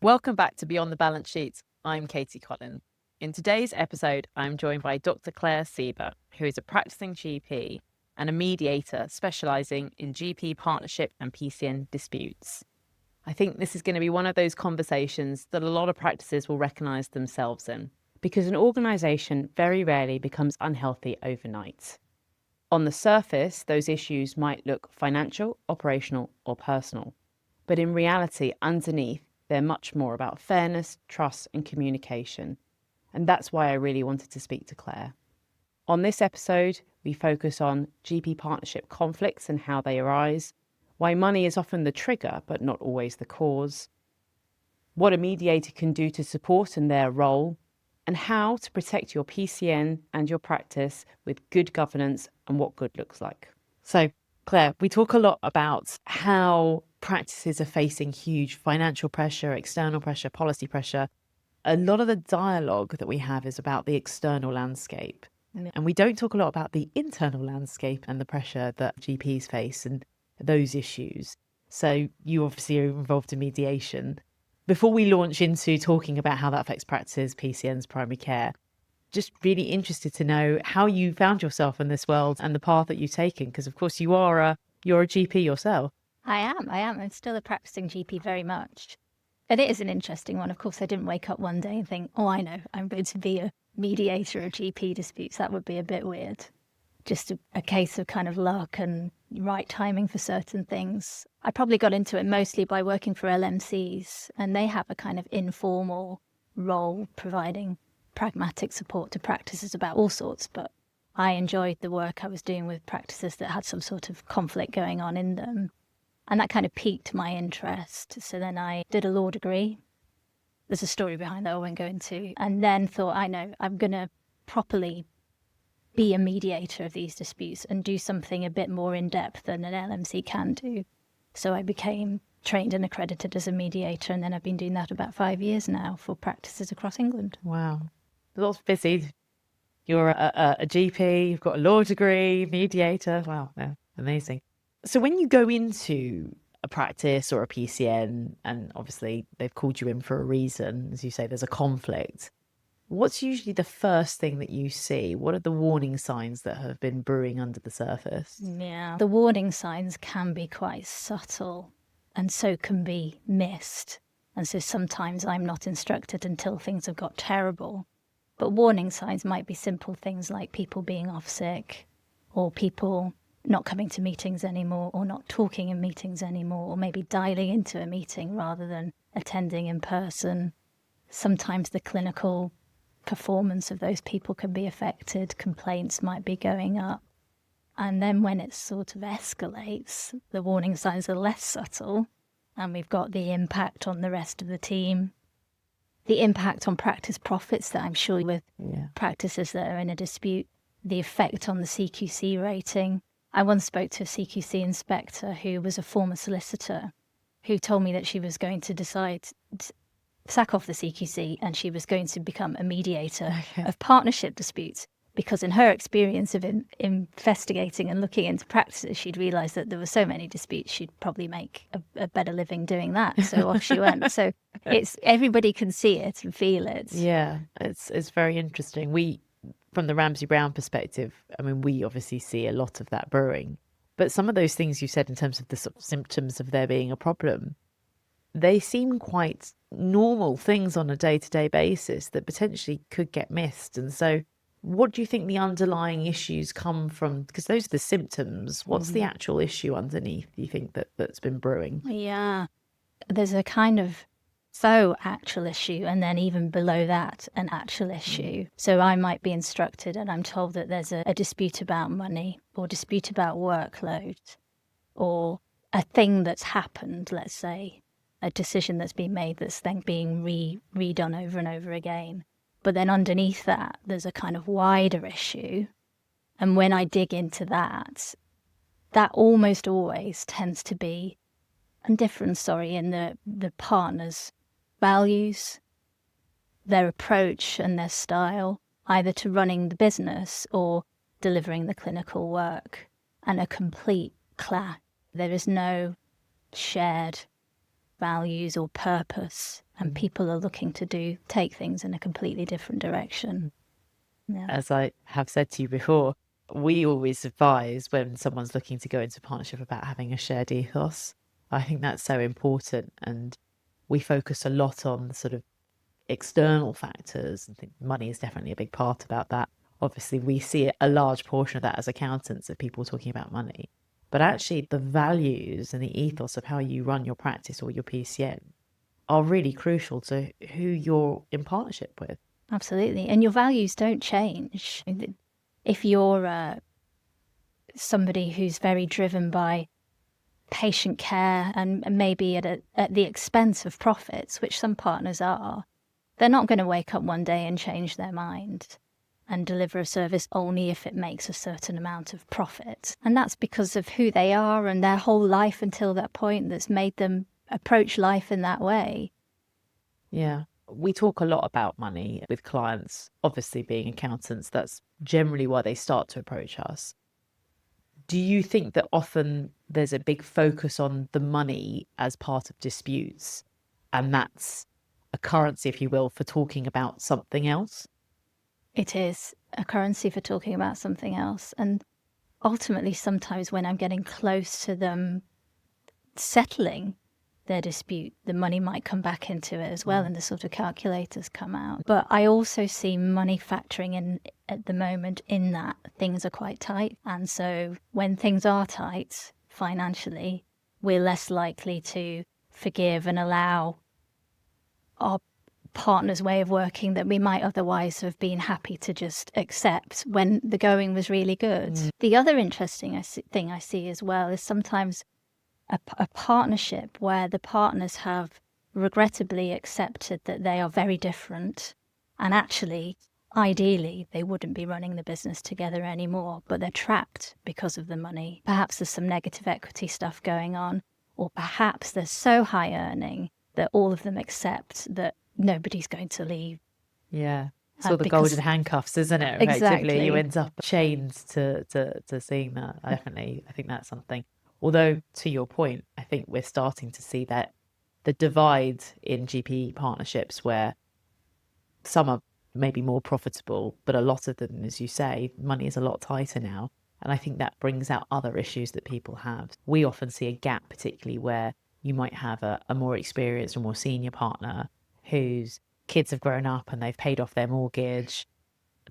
Welcome back to Beyond the Balance Sheet. I'm Katie Collin. In today's episode, I'm joined by Dr Clare Sieber, who is a practising GP and a mediator specialising in GP partnership and PCN disputes. I think this is going to be one of those conversations that a lot of practices will recognise themselves in, because an organisation very rarely becomes unhealthy overnight. On the surface, those issues might look financial, operational, or personal. But in reality, underneath, they're much more about fairness, trust, and communication. And that's why I really wanted to speak to Clare. On this episode, we focus on GP partnership conflicts and how they arise, why money is often the trigger but not always the cause, what a mediator can do to support in their role, and how to protect your PCN and your practice with good governance and what good looks like. So, Clare, we talk a lot about how practices are facing huge financial pressure, external pressure, policy pressure. A lot of the dialogue that we have is about the external landscape. And we don't talk a lot about the internal landscape and the pressure that GPs face and those issues. So you obviously are involved in mediation. Before we launch into talking about how that affects practices, PCNs, primary care, just really interested to know how you found yourself in this world and the path that you've taken, because of course you're a GP yourself. I am. I'm still a practising GP very much. And it is an interesting one. Of course, I didn't wake up one day and think, oh, I know, I'm going to be a mediator of GP disputes. That would be a bit weird. Just a case of kind of luck and right timing for certain things. I probably got into it mostly by working for LMCs, and they have a kind of informal role providing pragmatic support to practices about all sorts. But I enjoyed the work I was doing with practices that had some sort of conflict going on in them. And that kind of piqued my interest. So then I did a law degree. There's a story behind that I won't go into. And then thought, I know, I'm going to properly be a mediator of these disputes and do something a bit more in depth than an LMC can do. So I became trained and accredited as a mediator, and then I've been doing that about 5 years now for practices across England. Wow. Lots busy. You're a GP, you've got a law degree, mediator. Wow, yeah, amazing. So when you go into a practice or a PCN, and obviously they've called you in for a reason, as you say, there's a conflict, what's usually the first thing that you see? What are the warning signs that have been brewing under the surface? Yeah, the warning signs can be quite subtle and so can be missed. And so sometimes I'm not instructed until things have got terrible. But warning signs might be simple things like people being off sick, or people not coming to meetings anymore, or not talking in meetings anymore, or maybe dialing into a meeting rather than attending in person. Sometimes the clinical performance of those people can be affected, complaints might be going up. And then when it sort of escalates, the warning signs are less subtle, and we've got the impact on the rest of the team, the impact on practice profits that I'm sure with practices that are in a dispute, the effect on the CQC rating. I once spoke to a CQC inspector who was a former solicitor who told me that she was going to decide to sack off the CQC and she was going to become a mediator of partnership disputes, because in her experience of investigating and looking into practices, she'd realised that there were so many disputes she'd probably make a better living doing that. So off she went. So it's everybody can see it and feel it. Yeah, it's very interesting. From the Ramsay Brown perspective, I mean, we obviously see a lot of that brewing. But some of those things you said in terms of the sort of symptoms of there being a problem, they seem quite normal things on a day-to-day basis that potentially could get missed. And so what do you think the underlying issues come from? Because those are the symptoms. What's the actual issue underneath, do you think, that's been brewing? Yeah, there's a kind of faux actual issue, and then even below that, an actual issue. So I might be instructed and I'm told that there's a dispute about money, or dispute about workload, or a thing that's happened, let's say, a decision that's been made that's then being redone over and over again. But then underneath that, there's a kind of wider issue. And when I dig into that, that almost always tends to be a difference, in the partner's values, their approach and their style, either to running the business or delivering the clinical work, and a complete clash. There is no shared values or purpose and people are looking to take things in a completely different direction. Yeah. As I have said to you before, we always advise when someone's looking to go into partnership about having a shared ethos. I think that's so important, and we focus a lot on the sort of external factors. I think money is definitely a big part about that. Obviously, we see a large portion of that as accountants, of people talking about money. But actually, the values and the ethos of how you run your practice or your PCN are really crucial to who you're in partnership with. Absolutely. And your values don't change. If you're somebody who's very driven by patient care and maybe at the expense of profits, which some partners are, they're not going to wake up one day and change their mind and deliver a service only if it makes a certain amount of profit. And that's because of who they are and their whole life until that point that's made them approach life in that way. Yeah. We talk a lot about money with clients. Obviously, being accountants, that's generally why they start to approach us. Do you think that often there's a big focus on the money as part of disputes, and that's a currency, if you will, for talking about something else? It is a currency for talking about something else. And ultimately, sometimes when I'm getting close to them settling their dispute, the money might come back into it as well, and the sort of calculators come out. But I also see money factoring in at the moment in that things are quite tight. And so when things are tight financially, we're less likely to forgive and allow our partner's way of working that we might otherwise have been happy to just accept when the going was really good. The other interesting thing I see as well is sometimes a partnership where the partners have regrettably accepted that they are very different, and actually, ideally, they wouldn't be running the business together anymore, but they're trapped because of the money. Perhaps there's some negative equity stuff going on, or perhaps they're so high earning that all of them accept that nobody's going to leave. Yeah. It's all the golden handcuffs, isn't it? Exactly. Effectively, you end up chained to seeing that. Definitely, I think that's something. Although, to your point, I think we're starting to see that the divide in GP partnerships where some are maybe more profitable, but a lot of them, as you say, money is a lot tighter now. And I think that brings out other issues that people have. We often see a gap, particularly where you might have a more experienced or more senior partner whose kids have grown up and they've paid off their mortgage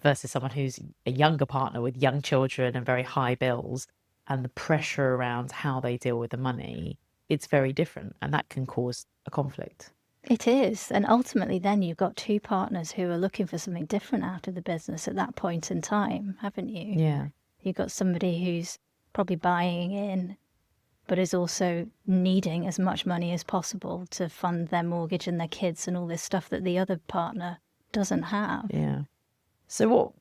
versus someone who's a younger partner with young children and very high bills, and the pressure around how they deal with the money, it's very different, and that can cause a conflict. It is. And ultimately then you've got two partners who are looking for something different out of the business at that point in time, haven't you? Yeah. You've got somebody who's probably buying in, but is also needing as much money as possible to fund their mortgage and their kids and all this stuff that the other partner doesn't have. Yeah. So what,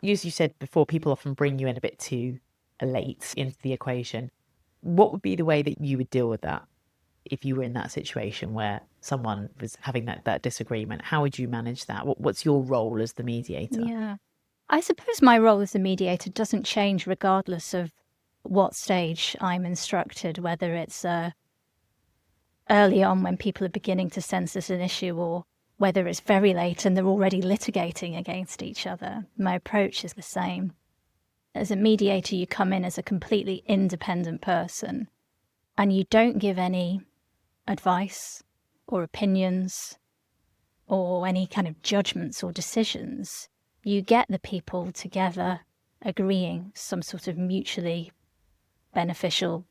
as you said before, people often bring you in a bit too late into the equation. What would be the way that you would deal with that if you were in that situation where someone was having that disagreement? How would you manage that? What's your role as the mediator? Yeah. I suppose my role as a mediator doesn't change regardless of what stage I'm instructed, whether it's early on when people are beginning to sense there's an issue, or whether it's very late and they're already litigating against each other. My approach is the same. As a mediator, you come in as a completely independent person and you don't give any advice or opinions or any kind of judgments or decisions. You get the people together agreeing some sort of mutually beneficial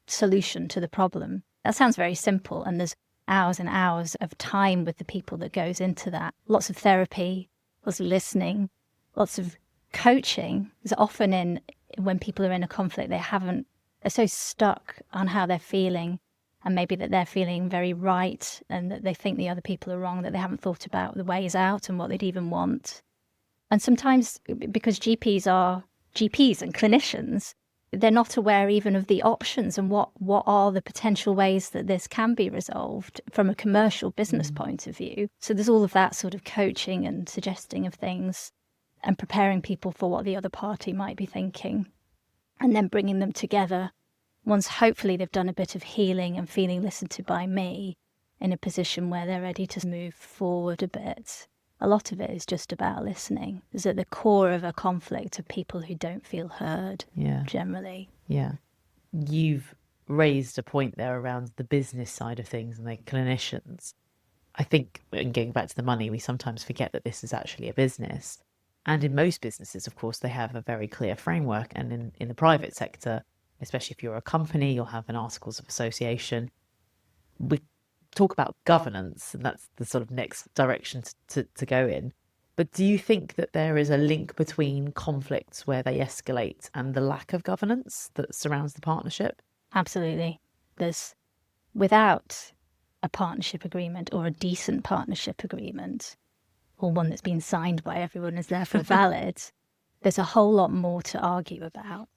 solution to the problem. That sounds very simple, and there's hours and hours of time with the people that goes into that. Lots of therapy, lots of listening, lots of coaching. Because often when people are in a conflict, they're so stuck on how they're feeling, and maybe that they're feeling very right and that they think the other people are wrong, that they haven't thought about the ways out and what they'd even want. And sometimes, because GPs are GPs and clinicians, they're not aware even of the options and what are the potential ways that this can be resolved from a commercial business point of view. So there's all of that sort of coaching and suggesting of things and preparing people for what the other party might be thinking, and then bringing them together once hopefully they've done a bit of healing and feeling listened to by me in a position where they're ready to move forward a bit. A lot of it is just about listening. It's at the core of a conflict of people who don't feel heard, generally. Yeah. You've raised a point there around the business side of things and the clinicians. I think, and going back to the money, we sometimes forget that this is actually a business. And in most businesses, of course, they have a very clear framework. And in the private sector, especially if you're a company, you'll have an articles of association. We talk about governance, and that's the sort of next direction to go in. But do you think that there is a link between conflicts where they escalate and the lack of governance that surrounds the partnership? Absolutely. Without a partnership agreement or a decent partnership agreement, or one that's been signed by everyone is therefore valid, there's a whole lot more to argue about.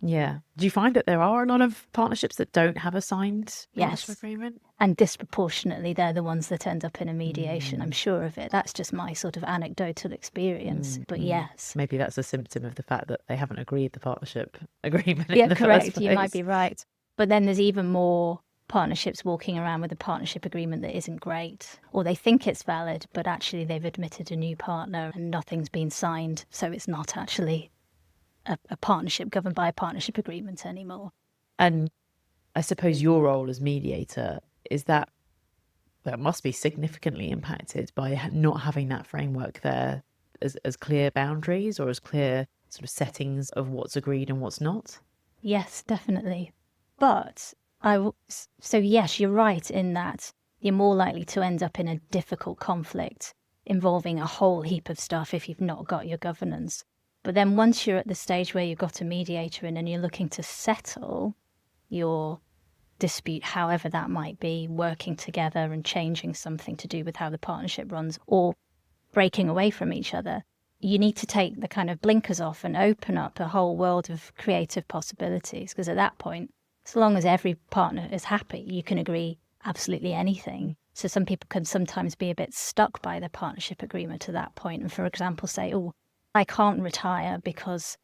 Yeah. Do you find that there are a lot of partnerships that don't have a signed partnership agreement? And disproportionately, they're the ones that end up in a mediation. I'm sure of it. That's just my sort of anecdotal experience. But yes. Maybe that's a symptom of the fact that they haven't agreed the partnership agreement. Yeah, correct. You might be right. But then there's even more partnerships walking around with a partnership agreement that isn't great, or they think it's valid, but actually they've admitted a new partner and nothing's been signed. So it's not actually a partnership governed by a partnership agreement anymore. And I suppose your role as mediator is that must be significantly impacted by not having that framework there as clear boundaries or as clear sort of settings of what's agreed and what's not. Yes, definitely. But so yes, you're right in that you're more likely to end up in a difficult conflict involving a whole heap of stuff if you've not got your governance. But then once you're at the stage where you've got a mediator in and you're looking to settle your dispute, however that might be, working together and changing something to do with how the partnership runs or breaking away from each other, you need to take the kind of blinkers off and open up a whole world of creative possibilities. Because at that point, as long as every partner is happy, you can agree absolutely anything. So some people can sometimes be a bit stuck by their partnership agreement to that point and, for example, say, oh, I can't retire because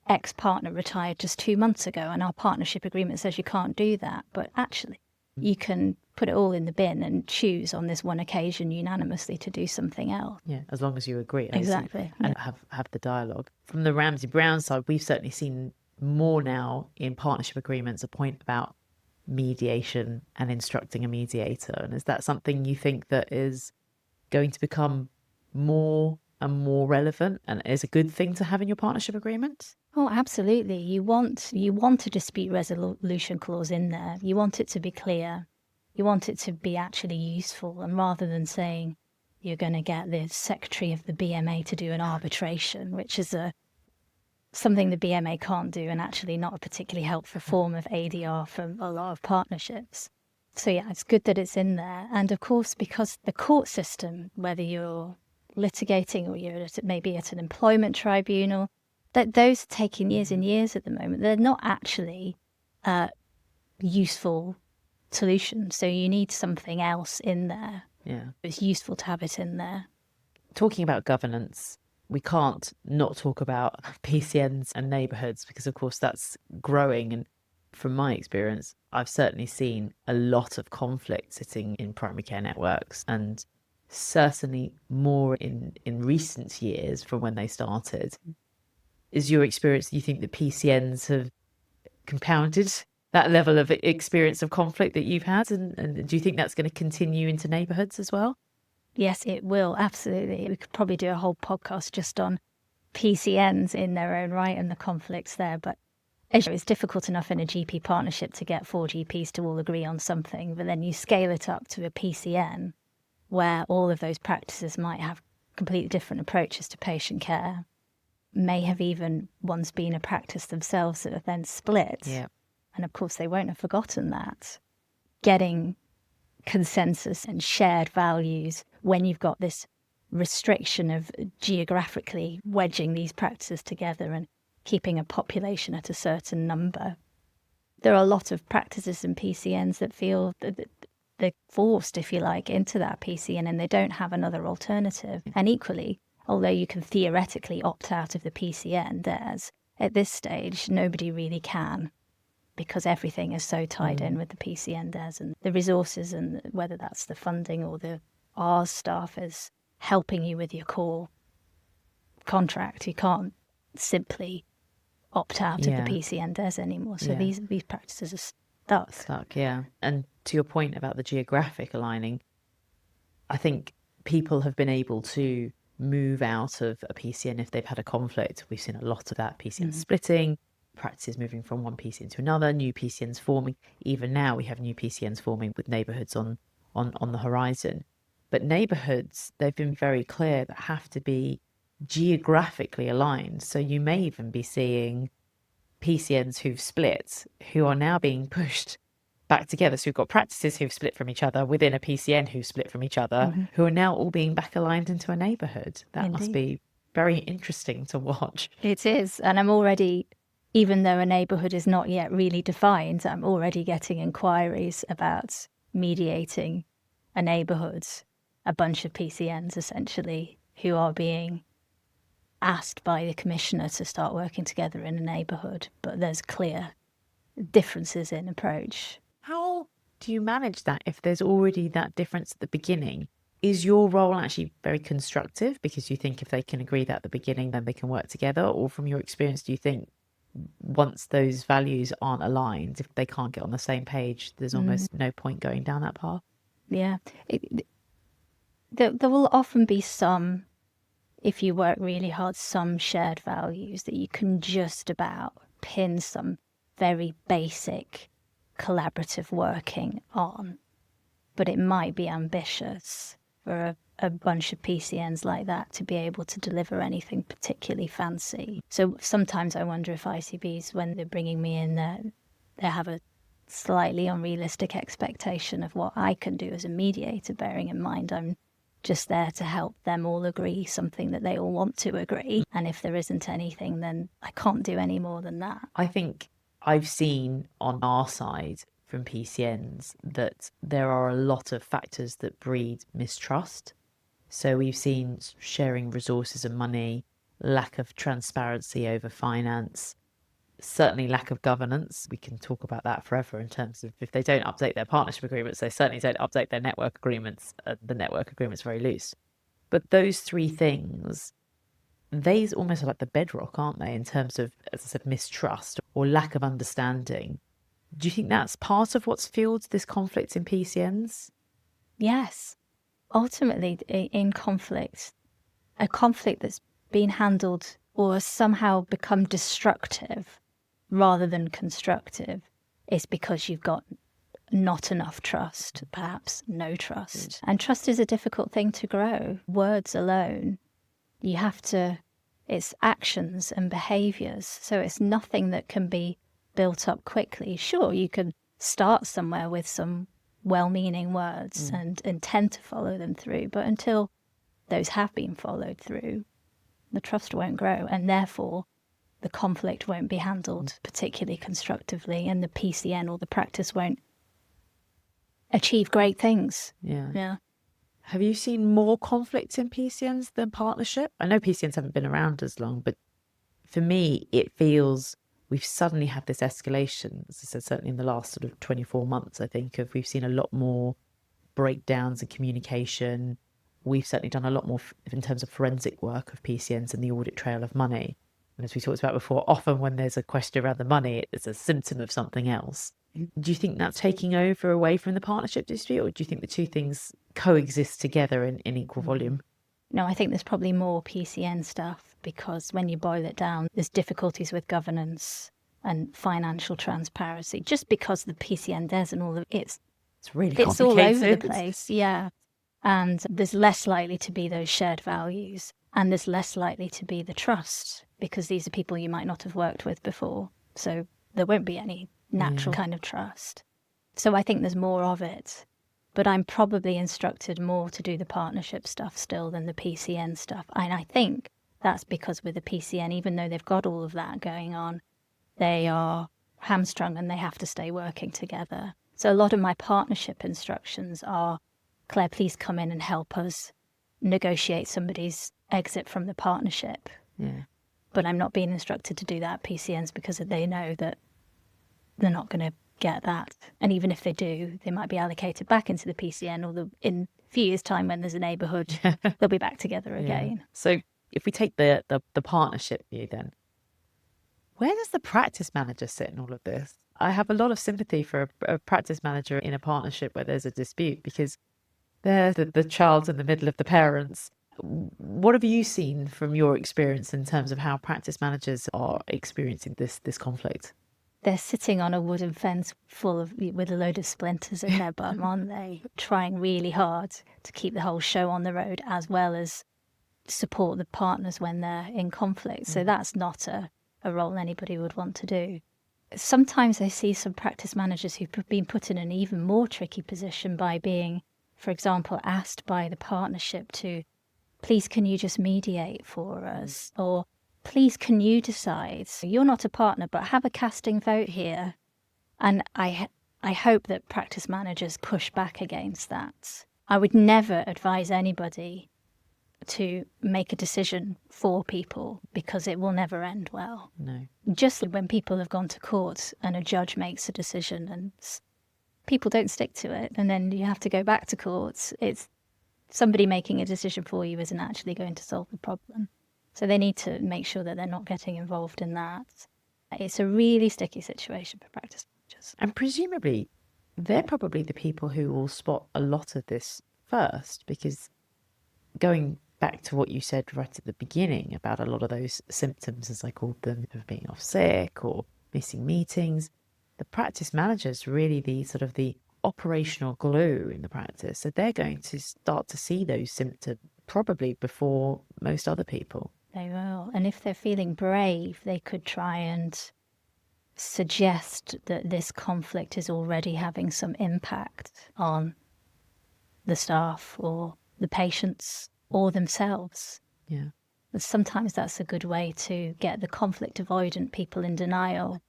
X partner retired just 2 months ago and our partnership agreement says you can't do that. But actually, you can put it all in the bin and choose on this one occasion unanimously to do something else. Yeah, as long as you agree. Exactly. And have the dialogue. From the Ramsey Brown side, we've certainly seen more now in partnership agreements a point about mediation and instructing a mediator. And is that something you think that is going to become more and more relevant and is a good thing to have in your partnership agreement? Oh, absolutely. You want a dispute resolution clause in there. You want it to be clear. You want it to be actually useful. And rather than saying you're going to get the secretary of the BMA to do an arbitration, which is something the BMA can't do and actually not a particularly helpful form of ADR for a lot of partnerships. So yeah, it's good that it's in there. And of course, because the court system, whether you're litigating or you're maybe at an employment tribunal, that those are taking years and years at the moment. They're not actually useful solutions. So you need something else in there. Yeah. It's useful to have it in there. Talking about governance, we can't not talk about PCNs and neighbourhoods because, of course, that's growing. And from my experience, I've certainly seen a lot of conflict sitting in primary care networks, and certainly more in recent years from when they started. Is your experience, do you think that PCNs have compounded that level of experience of conflict that you've had? And do you think that's going to continue into neighbourhoods as well? Yes, it will, absolutely. We could probably do a whole podcast just on PCNs in their own right and the conflicts there. But it's difficult enough in a GP partnership to get 4 GPs to all agree on something, but then you scale it up to a PCN where all of those practices might have completely different approaches to patient care, may have even once been a practice themselves that have then split. Yeah. And of course, they won't have forgotten that. Getting consensus and shared values when you've got this restriction of geographically wedging these practices together and keeping a population at a certain number. There are a lot of practices in PCNs that feel that they're forced, if you like, into that PCN and they don't have another alternative. And equally, although you can theoretically opt out of the PCN, at this stage, nobody really can. because everything is so tied in with the PCN DES and the resources, and whether that's the funding or the R's staff is helping you with your core contract. You can't simply opt out of the PCN DES anymore. So these practices are stuck. And to your point about the geographic aligning, I think people have been able to move out of a PCN if they've had a conflict. We've seen a lot of that, PCN splitting, practices moving from one PCN to another, new PCNs forming. Even now we have new PCNs forming with neighbourhoods on the horizon. But neighbourhoods, they've been very clear, that have to be geographically aligned. So you may even be seeing PCNs who've split, who are now being pushed back together. So we've got practices who've split from each other within a PCN who've split from each other, who are now all being back aligned into a neighbourhood. That must be very interesting to watch. It is. And I'm already, even though a neighbourhood is not yet really defined, I'm already getting inquiries about mediating a neighbourhood, a bunch of PCNs essentially, who are being asked by the commissioner to start working together in a neighbourhood, but there's clear differences in approach. How do you manage that if there's already that difference at the beginning? Is your role actually very constructive because you think if they can agree that at the beginning, then they can work together? Or from your experience, do you think once those values aren't aligned, if they can't get on the same page, there's almost no point going down that path? Yeah. There will often be some, if you work really hard, some shared values that you can just about pin some very basic collaborative working on. But it might be ambitious for a bunch of PCNs like that to be able to deliver anything particularly fancy. So sometimes I wonder if ICBs, when they're bringing me in, they have a slightly unrealistic expectation of what I can do as a mediator, bearing in mind I'm just there to help them all agree something that they all want to agree. And if there isn't anything, then I can't do any more than that. I think I've seen on our side from PCNs that there are a lot of factors that breed mistrust. So we've seen sharing resources and money, lack of transparency over finance, certainly lack of governance. We can talk about that forever in terms of if they don't update their partnership agreements, they certainly don't update their network agreements. The network agreement's very loose. But those three things, they's almost like the bedrock, aren't they, in terms of, as I said, mistrust or lack of understanding. Do you think that's part of what's fueled this conflict in PCNs? Yes. Ultimately, in conflict, a conflict that's been handled or somehow become destructive rather than constructive is because you've got not enough trust, perhaps no trust. And trust is a difficult thing to grow. Words alone, you have to, it's actions and behaviours. So it's nothing that can be built up quickly. Sure, you can start somewhere with some well-meaning words and intend to follow them through, but until those have been followed through, the trust won't grow, and therefore the conflict won't be handled particularly constructively, and the PCN or the practice won't achieve great things. Yeah. Have you seen more conflict in PCNs than partnership? I know PCNs haven't been around as long, but for me, it feels we've suddenly had this escalation. As I said, certainly in the last sort of 24 months, I think we've seen a lot more breakdowns in communication. We've certainly done a lot more in terms of forensic work of PCNs and the audit trail of money. And as we talked about before, often when there's a question around the money, it's a symptom of something else. Do you think that's taking over away from the partnership dispute, or do you think the two things coexist together in equal volume? No, I think there's probably more PCN stuff, because when you boil it down, there's difficulties with governance and financial transparency, just because the PCN DES and all of it's really it's all over the place. Yeah. And there's less likely to be those shared values, and there's less likely to be the trust, because these are people you might not have worked with before. So there won't be any natural kind of trust. So I think there's more of it. But I'm probably instructed more to do the partnership stuff still than the PCN stuff. And I think that's because with the PCN, even though they've got all of that going on, they are hamstrung and they have to stay working together. So a lot of my partnership instructions are, Claire, please come in and help us negotiate somebody's exit from the partnership. Yeah. But I'm not being instructed to do that at PCNs because they know that they're not going to get that. And even if they do, they might be allocated back into the PCN, or in a few years' time when there's a neighbourhood, they'll be back together again. So if we take the partnership view then, where does the practice manager sit in all of this? I have a lot of sympathy for a practice manager in a partnership where there's a dispute, because they're the child in the middle of the parents. What have you seen from your experience in terms of how practice managers are experiencing this conflict? They're sitting on a wooden fence with a load of splinters in their bum, aren't they? Trying really hard to keep the whole show on the road, as well as support the partners when they're in conflict. So that's not a role anybody would want to do. Sometimes I see some practice managers who've been put in an even more tricky position by being, for example, asked by the partnership to, please can you just mediate for us? Or please can you decide? So you're not a partner, but have a casting vote here. And I hope that practice managers push back against that. I would never advise anybody to make a decision for people, because it will never end well. No. Just when people have gone to court and a judge makes a decision and people don't stick to it, and then you have to go back to court, it's somebody making a decision for you isn't actually going to solve the problem. So they need to make sure that they're not getting involved in that. It's a really sticky situation for practice managers. And presumably, they're probably the people who will spot a lot of this first, because going back to what you said right at the beginning about a lot of those symptoms, as I called them, of being off sick or missing meetings, the practice manager's really the operational glue in the practice. So they're going to start to see those symptoms probably before most other people. They will. And if they're feeling brave, they could try and suggest that this conflict is already having some impact on the staff or the patients or themselves. Yeah. But sometimes that's a good way to get the conflict avoidant people in denial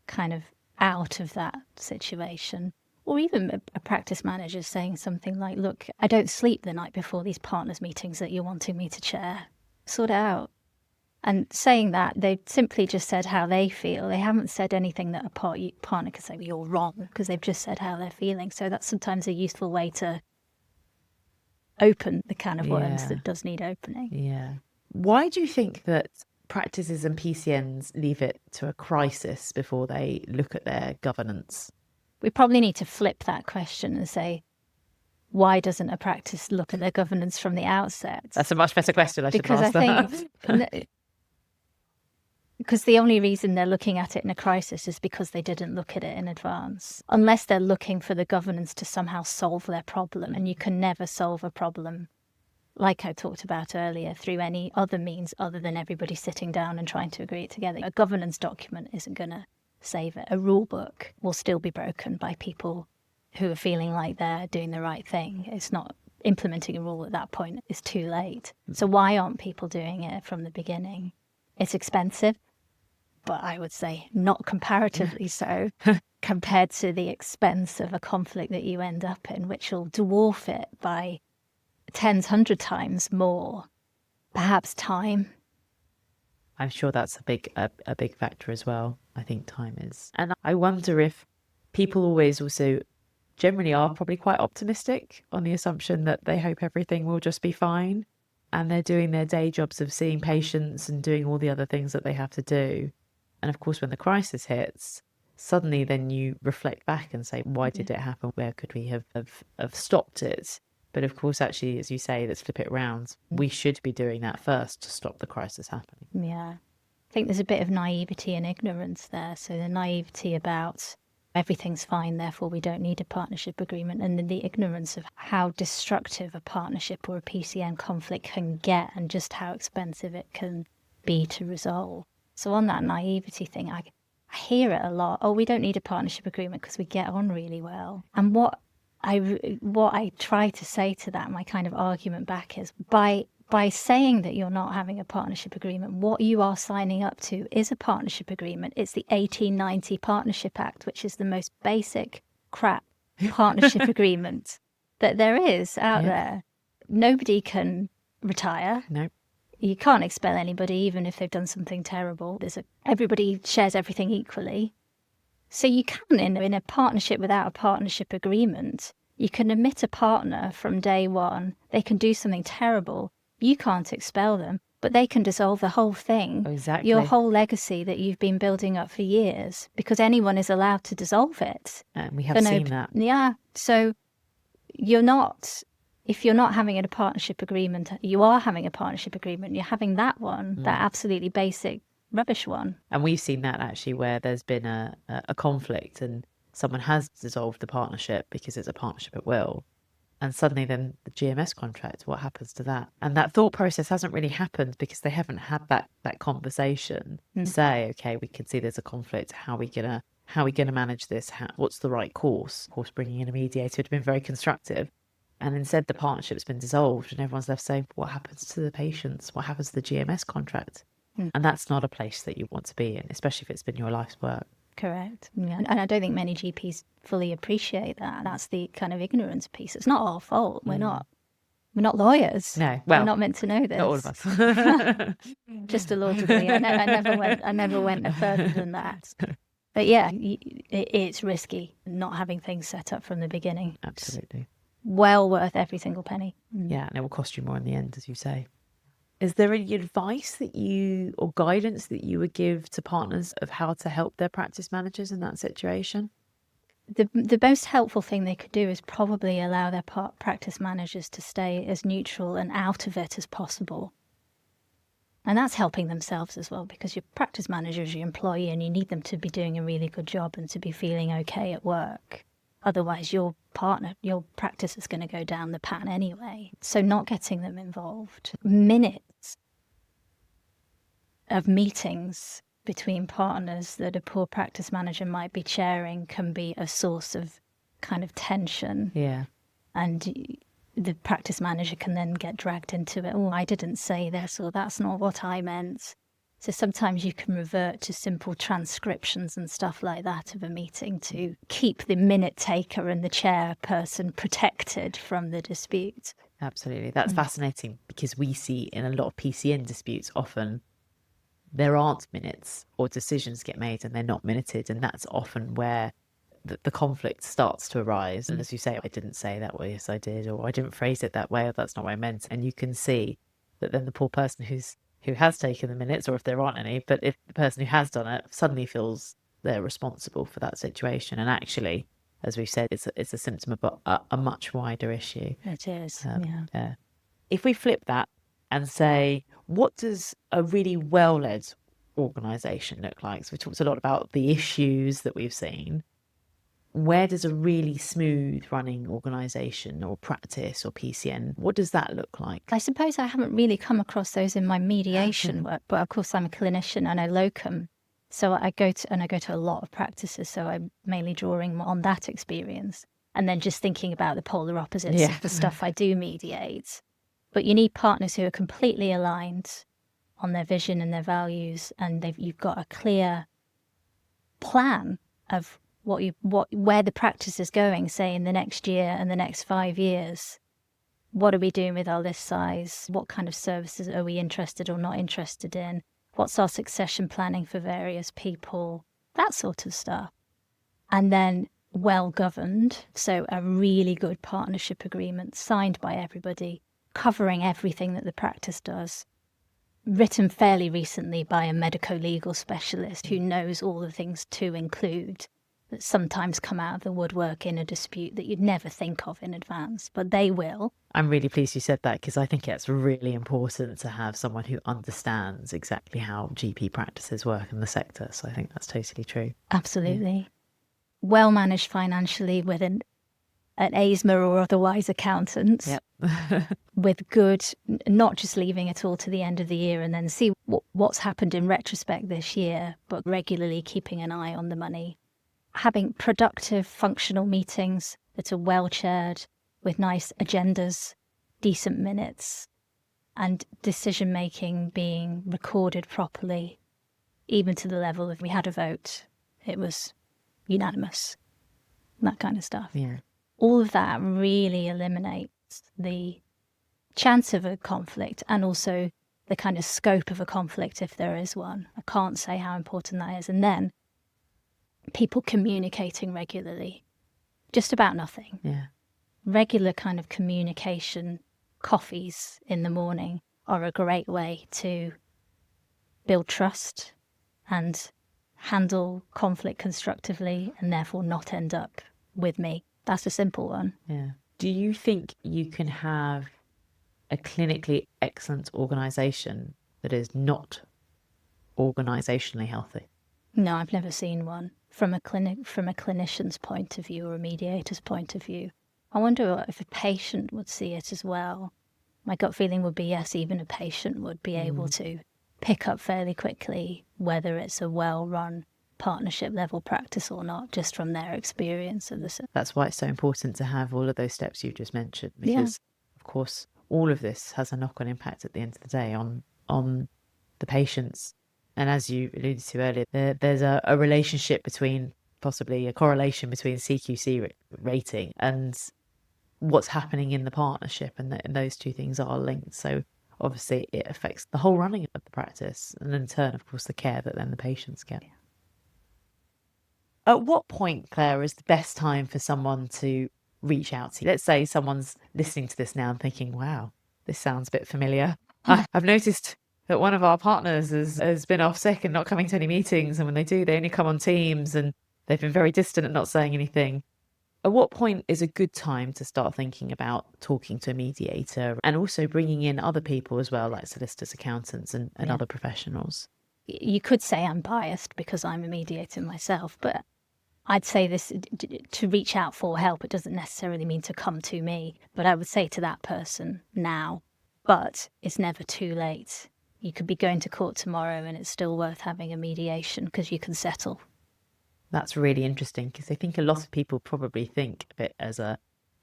kind of out of that situation. Or even a practice manager saying something like, look, I don't sleep the night before these partners meetings that you're wanting me to chair. Sort it out. And saying that, they've simply just said how they feel. They haven't said anything that a partner could say, well, you're wrong, because they've just said how they're feeling. So that's sometimes a useful way to open the can of worms that does need opening. Yeah. Why do you think that practices and PCNs leave it to a crisis before they look at their governance? We probably need to flip that question and say, why doesn't a practice look at their governance from the outset? That's a much better question. I should ask that. Because the only reason they're looking at it in a crisis is because they didn't look at it in advance. Unless they're looking for the governance to somehow solve their problem, and you can never solve a problem, like I talked about earlier, through any other means other than everybody sitting down and trying to agree it together. A governance document isn't going to save it. A rule book will still be broken by people who are feeling like they're doing the right thing. It's not implementing a rule at that point. It's too late. So why aren't people doing it from the beginning? It's expensive, but I would say not comparatively so compared to the expense of a conflict that you end up in, which will dwarf it by 100 times more. Perhaps time. I'm sure that's a big factor as well. I think time is. And I wonder if people always also generally are probably quite optimistic on the assumption that they hope everything will just be fine, and they're doing their day jobs of seeing patients and doing all the other things that they have to do. And of course, when the crisis hits, suddenly then you reflect back and say, why did it happen? Where could we have stopped it? But of course, actually, as you say, let's flip it around. We should be doing that first to stop the crisis happening. Yeah. I think there's a bit of naivety and ignorance there. So the naivety about everything's fine, therefore we don't need a partnership agreement, and then the ignorance of how destructive a partnership or a PCN conflict can get and just how expensive it can be to resolve. So on that naivety thing, I hear it a lot. Oh, we don't need a partnership agreement because we get on really well. And what I try to say to that, my kind of argument back is, by saying that you're not having a partnership agreement, what you are signing up to is a partnership agreement. It's the 1890 Partnership Act, which is the most basic crap partnership agreement that there is out there. Nobody can retire. No. You can't expel anybody, even if they've done something terrible. Everybody shares everything equally. So you can, in a partnership without a partnership agreement, you can omit a partner from day one. They can do something terrible. You can't expel them, but they can dissolve the whole thing. Exactly. Your whole legacy that you've been building up for years, because anyone is allowed to dissolve it. And we have seen that. Yeah. So if you're not having a partnership agreement, you are having a partnership agreement, you're having that one, that absolutely basic rubbish one. And we've seen that actually where there's been a conflict and someone has dissolved the partnership because it's a partnership at will. And suddenly then the GMS contract, what happens to that? And that thought process hasn't really happened because they haven't had that conversation to say, okay, we can see there's a conflict. How are we gonna manage this? What's the right course? Of course, bringing in a mediator would have been very constructive. And instead the partnership's been dissolved and everyone's left saying, what happens to the patients? What happens to the GMS contract? And that's not a place that you want to be in, especially if it's been your life's work. Correct. Yeah. And I don't think many GPs fully appreciate that. That's the kind of ignorance piece. It's not our fault. We're not lawyers. No, well, we're not meant to know this. Not all of us. Just a law degree. I never went further than that. But yeah, it's risky not having things set up from the beginning. Absolutely. It's well worth every single penny. Yeah, and it will cost you more in the end, as you say. Is there any advice or guidance that you would give to partners of how to help their practice managers in that situation? The most helpful thing they could do is probably allow their practice managers to stay as neutral and out of it as possible. And that's helping themselves as well, because your practice manager is your employee and you need them to be doing a really good job and to be feeling okay at work. Otherwise, your practice is going to go down the pan anyway. So not getting them involved. Minutes of meetings between partners that a poor practice manager might be chairing can be a source of kind of tension. Yeah. And the practice manager can then get dragged into it. Oh, I didn't say this, or that's not what I meant. So sometimes you can revert to simple transcriptions and stuff like that of a meeting to keep the minute taker and the chairperson protected from the dispute. Absolutely. That's fascinating, because we see in a lot of PCN disputes often there aren't minutes or decisions get made and they're not minuted. And that's often where the conflict starts to arise. And as you say, I didn't say that way, yes I did, or I didn't phrase it that way, or that's not what I meant. And you can see that then the poor person who has taken the minutes, or if there aren't any, but if the person who has done it suddenly feels they're responsible for that situation. And actually, as we've said, it's a symptom of a much wider issue. It is, yeah. If we flip that and say, what does a really well-led organisation look like? So we talked a lot about the issues that we've seen. Where does a really smooth running organisation or practice or PCN, what does that look like? I suppose I haven't really come across those in my mediation work, but of course I'm a clinician and I locum. So I go to a lot of practices, so I'm mainly drawing on that experience. And then just thinking about the polar opposites of the stuff I do mediate. But you need partners who are completely aligned on their vision and their values, and you've got a clear plan of where the practice is going, say in the next year and the next 5 years. What are we doing with our list size? What kind of services are we interested or not interested in? What's our succession planning for various people? That sort of stuff. And then well governed, so a really good partnership agreement signed by everybody, covering everything that the practice does, written fairly recently by a medico-legal specialist who knows all the things to include that sometimes come out of the woodwork in a dispute that you'd never think of in advance, but they will. I'm really pleased you said that, because I think it's really important to have someone who understands exactly how GP practices work in the sector. So I think that's totally true. Absolutely. Yeah. Well managed financially with an ASMA or otherwise accountant. Yep. With good, not just leaving it all to the end of the year and then see what's happened in retrospect this year, but regularly keeping an eye on the money. Having productive, functional meetings that are well chaired with nice agendas, decent minutes, and decision making being recorded properly, even to the level of we had a vote, it was unanimous, that kind of stuff. Yeah. All of that really eliminates the chance of a conflict and also the kind of scope of a conflict if there is one. I can't say how important that is. And then people communicating regularly. Just about nothing. Yeah. Regular kind of communication, coffees in the morning are a great way to build trust and handle conflict constructively and therefore not end up with me. That's a simple one. Yeah. Do you think you can have a clinically excellent organisation that is not organisationally healthy? No, I've never seen one from a clinician's point of view or a mediator's point of view. I wonder if a patient would see it as well. My gut feeling would be yes, even a patient would be able to pick up fairly quickly whether it's a well-run partnership level practice or not, just from their experience of the. That's why it's so important to have all of those steps you've just mentioned, because of course all of this has a knock-on impact at the end of the day on the patients. And as you alluded to earlier, there's a relationship between, possibly a correlation between CQC rating and what's happening in the partnership, and those two things are linked. So obviously it affects the whole running of the practice, and in turn, of course, the care that then the patients get. Yeah. At what point, Claire, is the best time for someone to reach out to you? Let's say someone's listening to this now and thinking, wow, this sounds a bit familiar. I've noticed that one of our partners has been off sick and not coming to any meetings. And when they do, they only come on Teams, and they've been very distant and not saying anything. At what point is a good time to start thinking about talking to a mediator and also bringing in other people as well, like solicitors, accountants and other professionals? You could say I'm biased because I'm a mediator myself, but I'd say this, to reach out for help, it doesn't necessarily mean to come to me, but I would say to that person now, but it's never too late. You could be going to court tomorrow and it's still worth having a mediation because you can settle. That's really interesting, because I think a lot of people probably think of it as a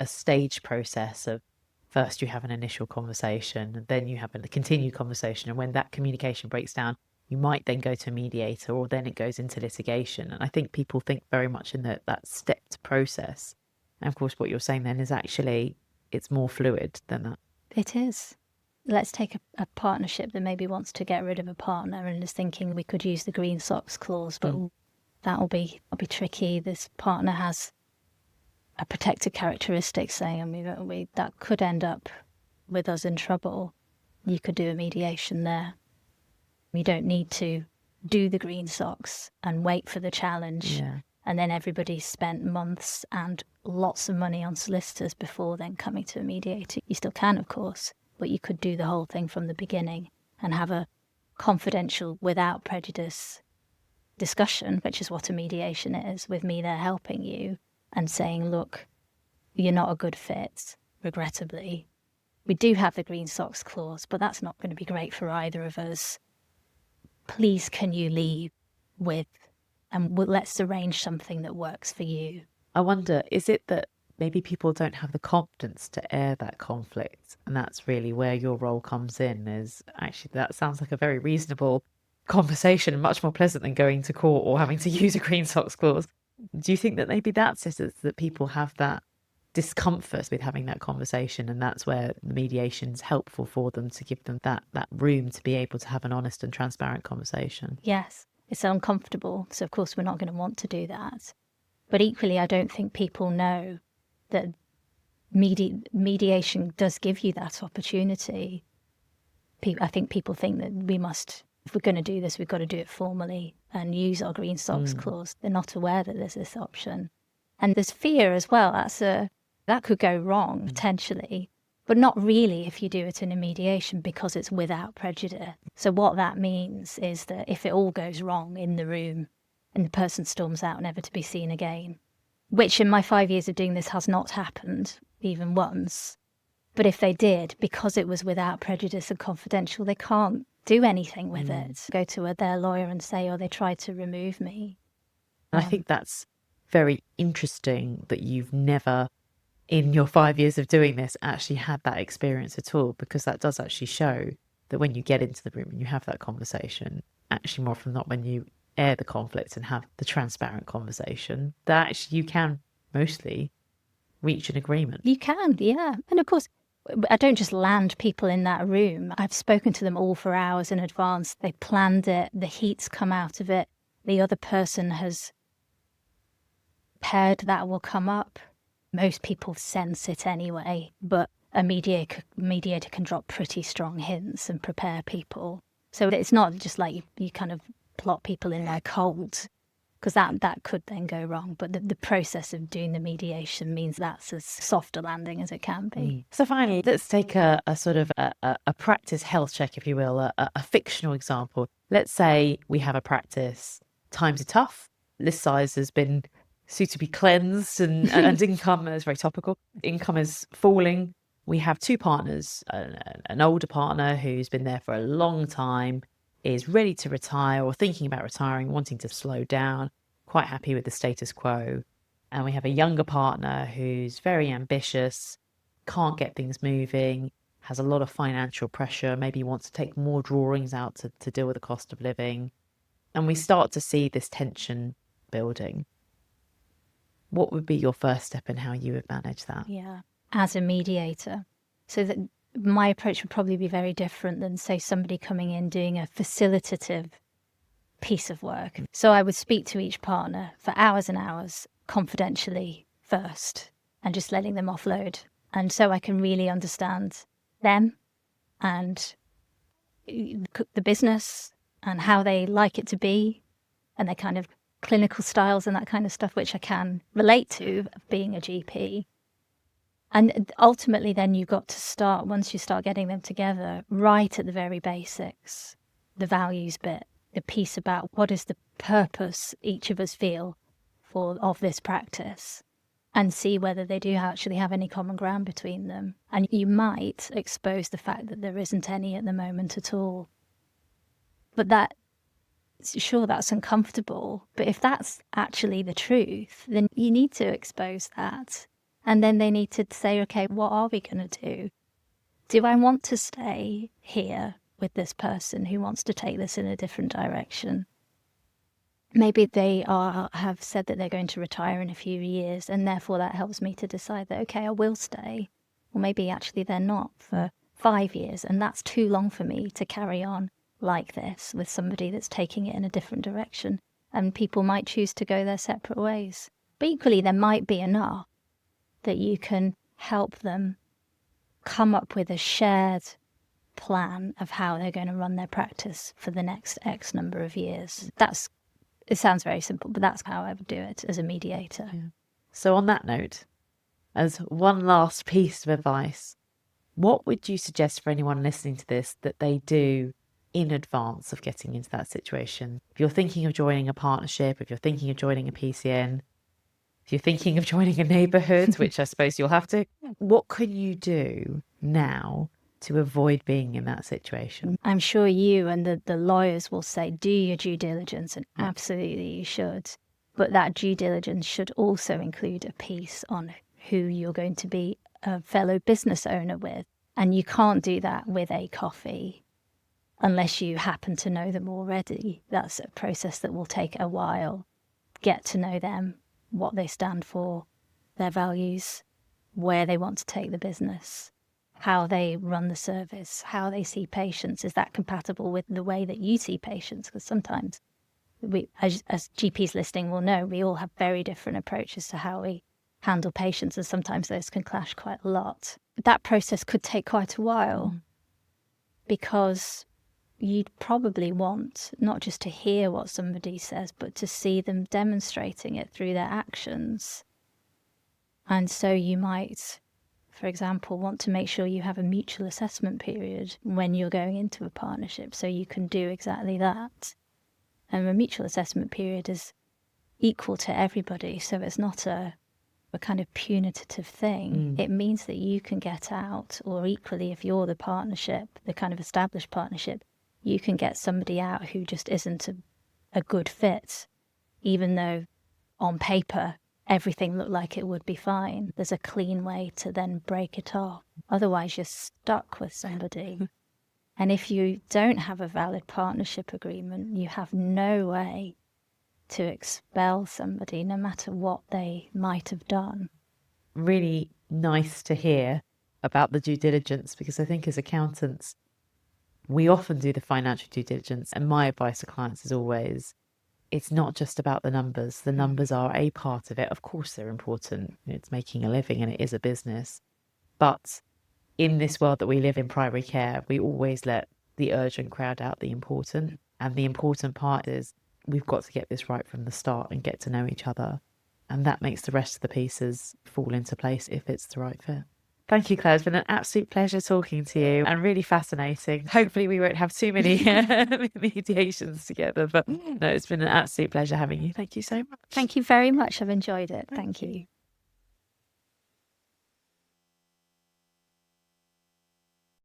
stage process of first you have an initial conversation and then you have a continued conversation. And when that communication breaks down, you might then go to a mediator, or then it goes into litigation. And I think people think very much in that stepped process. And of course, what you're saying then is actually it's more fluid than that. It is. Let's take a partnership that maybe wants to get rid of a partner and is thinking we could use the green socks clause, but that'll be tricky. This partner has a protected characteristic, say, and that could end up with us in trouble. You could do a mediation there. You don't need to do the green socks and wait for the challenge. Yeah. And then everybody's spent months and lots of money on solicitors before then coming to a mediator. You still can, of course, but you could do the whole thing from the beginning and have a confidential, without prejudice discussion, which is what a mediation is, with me there helping you and saying, look, you're not a good fit, regrettably. We do have the green socks clause, but that's not going to be great for either of us. Please, can you leave with, and let's arrange something that works for you. I wonder, is it that maybe people don't have the confidence to air that conflict? And that's really where your role comes in, is actually that sounds like a very reasonable conversation, much more pleasant than going to court or having to use a green socks clause. Do you think that maybe that's it, that people have that discomfort with having that conversation, and that's where the mediation is helpful for them, to give them that room to be able to have an honest and transparent conversation? Yes, it's uncomfortable, so of course we're not going to want to do that. But equally, I don't think people know that mediation does give you that opportunity. I think people think that we must, if we're going to do this, we've got to do it formally and use our green socks clause. They're not aware that there's this option. And there's fear as well. That could go wrong, potentially, but not really if you do it in a mediation, because it's without prejudice. So what that means is that if it all goes wrong in the room and the person storms out never to be seen again, which in my 5 years of doing this has not happened even once, but if they did, because it was without prejudice and confidential, they can't do anything with it. Go to their lawyer and say, oh, they tried to remove me. And I think that's very interesting that you've never, in your 5 years of doing this, actually had that experience at all, because that does actually show that when you get into the room and you have that conversation, actually more often than not, when you air the conflict and have the transparent conversation, that actually you can mostly reach an agreement. You can, yeah. And of course, I don't just land people in that room. I've spoken to them all for hours in advance. They planned it. The heat's come out of it. The other person has prepared that will come up. Most people sense it anyway, but a mediator can drop pretty strong hints and prepare people. So it's not just like you kind of plot people in there cold, because that could then go wrong. But the process of doing the mediation means that's as soft a landing as it can be. So finally, let's take a sort of a practice health check, if you will, a fictional example. Let's say we have a practice, times are tough, list size has been suitably cleansed, and income is very topical. Income is falling. We have two partners, an older partner who's been there for a long time, is ready to retire or thinking about retiring, wanting to slow down, quite happy with the status quo. And we have a younger partner who's very ambitious, can't get things moving, has a lot of financial pressure, maybe wants to take more drawings out to deal with the cost of living. And we start to see this tension building. What would be your first step in how you would manage that? Yeah, as a mediator. So that my approach would probably be very different than, say, somebody coming in doing a facilitative piece of work. So I would speak to each partner for hours and hours confidentially first and just letting them offload. And so I can really understand them and the business and how they like it to be and their kind of clinical styles and that kind of stuff, which I can relate to being a GP. And ultimately then you've got to start, once you start getting them together, right at the very basics, the values bit, the piece about what is the purpose each of us feel of this practice, and see whether they do actually have any common ground between them. And you might expose the fact that there isn't any at the moment at all. But that's uncomfortable. But if that's actually the truth, then you need to expose that. And then they need to say, okay, what are we going to do? Do I want to stay here with this person who wants to take this in a different direction? Maybe they have said that they're going to retire in a few years, and therefore that helps me to decide that, okay, I will stay. Or maybe actually they're not for 5 years, and that's too long for me to carry on like this with somebody that's taking it in a different direction. And people might choose to go their separate ways. But equally, there might be enough that you can help them come up with a shared plan of how they're going to run their practice for the next X number of years. It sounds very simple, but that's how I would do it as a mediator. Yeah. So on that note, as one last piece of advice, what would you suggest for anyone listening to this that they do in advance of getting into that situation? If you're thinking of joining a partnership, if you're thinking of joining a PCN, if you're thinking of joining a neighbourhood, which I suppose you'll have to, what can you do now to avoid being in that situation? I'm sure you and the lawyers will say, do your due diligence, and absolutely you should. But that due diligence should also include a piece on who you're going to be a fellow business owner with. And you can't do that with a coffee unless you happen to know them already. That's a process that will take a while. Get to know them, what they stand for, their values, where they want to take the business, how they run the service, how they see patients. Is that compatible with the way that you see patients? Because sometimes, as GPs listening will know, we all have very different approaches to how we handle patients, and sometimes those can clash quite a lot. That process could take quite a while because you'd probably want not just to hear what somebody says, but to see them demonstrating it through their actions. And so you might, for example, want to make sure you have a mutual assessment period when you're going into a partnership, so you can do exactly that. And a mutual assessment period is equal to everybody, so it's not a kind of punitive thing. It means that you can get out, or equally if you're the partnership, the kind of established partnership, you can get somebody out who just isn't a good fit, even though on paper everything looked like it would be fine. There's a clean way to then break it off. Otherwise you're stuck with somebody. And if you don't have a valid partnership agreement, you have no way to expel somebody, no matter what they might have done. Really nice to hear about the due diligence, because I think as accountants, we often do the financial due diligence. And my advice to clients is always it's not just about the numbers. The numbers are a part of it. Of course, they're important. It's making a living and it is a business. But in this world that we live in, primary care, we always let the urgent crowd out the important. And the important part is we've got to get this right from the start and get to know each other. And that makes the rest of the pieces fall into place if it's the right fit. Thank you, Claire. It's been an absolute pleasure talking to you and really fascinating. Hopefully we won't have too many mediations together, but no, it's been an absolute pleasure having you. Thank you so much. Thank you very much. I've enjoyed it. Thank you.